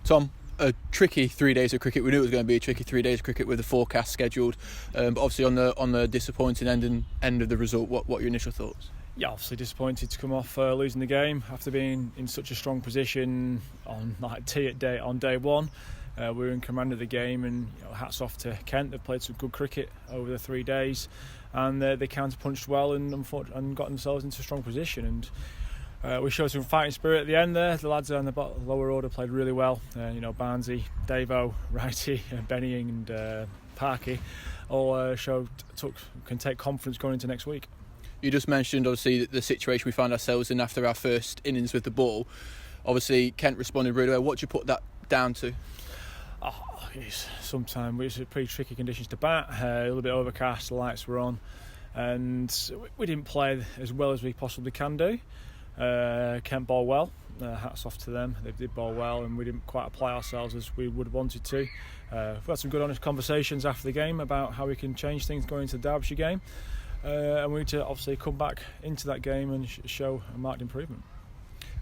Tom, a tricky 3 days of cricket. We knew it was going to be a tricky 3 days of cricket with the forecast scheduled, but obviously on the disappointing end of the result, what are your initial thoughts? Yeah, obviously disappointed to come off losing the game after being in such a strong position on day one. We were in command of the game, and hats off to Kent. They've played some good cricket over the 3 days, and they counter-punched well and got themselves into a strong position. And we showed some fighting spirit at the end there. The lads on the lower order played really well. Barnesy, Davo, Righty, Benny and Parky all can take confidence going into next week. You just mentioned, obviously, the situation we found ourselves in after our first innings with the ball. Obviously, Kent responded really well. What do you put that down to? Sometimes it's pretty tricky conditions to bat. A little bit overcast, the lights were on, and we didn't play as well as we possibly can do. Kent bowled well. Hats off to them. They did bowl well, and we didn't quite apply ourselves as we would have wanted to. We've had some good, honest conversations after the game about how we can change things going into the Derbyshire game. And we need to obviously come back into that game and show a marked improvement.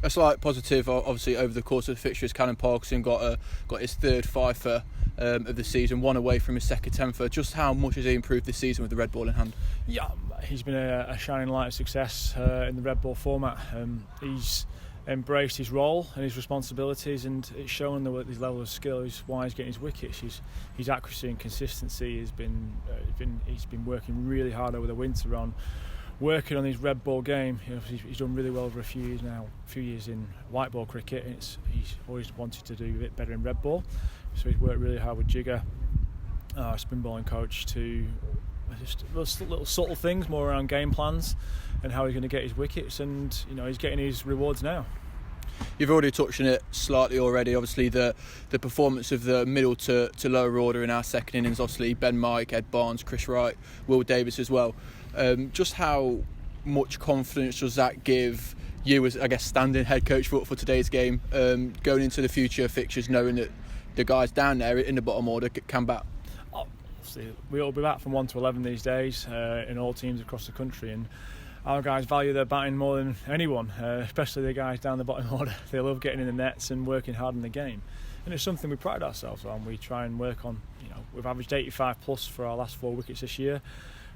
A slight positive, obviously, over the course of the fixtures. Callum Parkinson got his third fifer of the season, one away from his second tenfer. Just how much has he improved this season with the red ball in hand? Yeah, he's been a shining light of success in the red ball format. He's embraced his role and his responsibilities, and it's shown his level of skill is why he's getting his wickets. His accuracy and consistency he's been working really hard over the winter on working on his red ball game. He's done really well over a few years now. A few years in white ball cricket, he's always wanted to do a bit better in red ball, so he's worked really hard with Jigger, our spin bowling coach, to just little subtle things more around game plans and how he's going to get his wickets, and he's getting his rewards now. You've already touched on it slightly already. Obviously, the performance of the middle to lower order in our second innings. Obviously, Ben Mike, Ed Barnes, Chris Wright, Will Davis as well. Just how much confidence does that give you as, I guess, standing head coach for today's game, going into the future fixtures, knowing that the guys down there in the bottom order can bat? Obviously, we all be back from 1 to 11 these days in all teams across the country, and our guys value their batting more than anyone, especially the guys down the bottom order. They love getting in the nets and working hard in the game, and it's something we pride ourselves on. We try and work on. We've averaged 85 plus for our last 4 wickets this year,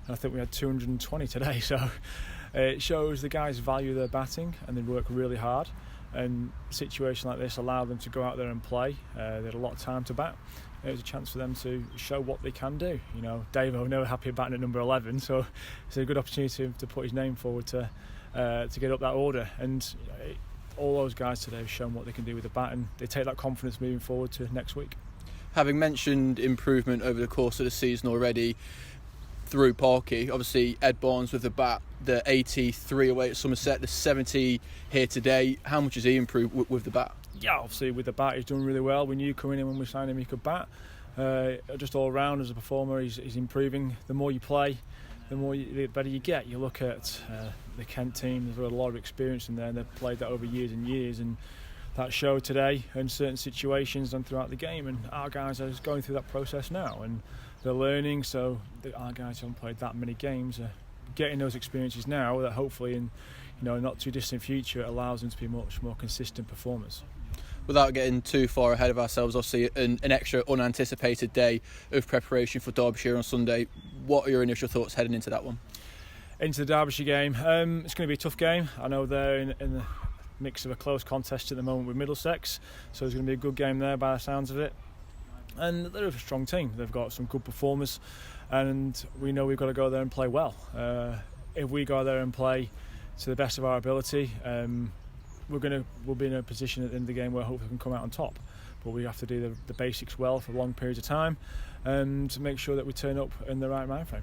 and I think we had 220 today. So it shows the guys value their batting and they work really hard. And a situation like this allowed them to go out there and play. They had a lot of time to bat. It was a chance for them to show what they can do. Davo never happy batting at number 11, so it's a good opportunity to put his name forward to get up that order. And all those guys today have shown what they can do with the bat, and they take that confidence moving forward to next week. Having mentioned improvement over the course of the season already through Parky, obviously Ed Barnes with the bat, the 83 away at Somerset, the 70 here today. How much has he improved with the bat? Yeah, obviously with the bat he's done really well. We knew coming in when we signed him he could bat. Just all round as a performer he's improving. The more you play, the better you get. You look at the Kent team, there's a lot of experience in there, and they've played that over years and years, and that showed today in certain situations and throughout the game. And our guys are going through that process now, and they're learning. So our guys haven't played that many games are getting those experiences now, that hopefully in not too distant future allows them to be much more consistent performers. Without getting too far ahead of ourselves, obviously an extra unanticipated day of preparation for Derbyshire on Sunday. What are your initial thoughts heading into that one? Into the Derbyshire game, it's going to be a tough game. I know they're in the mix of a close contest at the moment with Middlesex, so there's going to be a good game there by the sounds of it. And they're a strong team. They've got some good performers, and we know we've got to go there and play well. If we go there and play to the best of our ability, we'll be in a position at the end of the game where hopefully we can come out on top. But we have to do the basics well for long periods of time and make sure that we turn up in the right mind frame.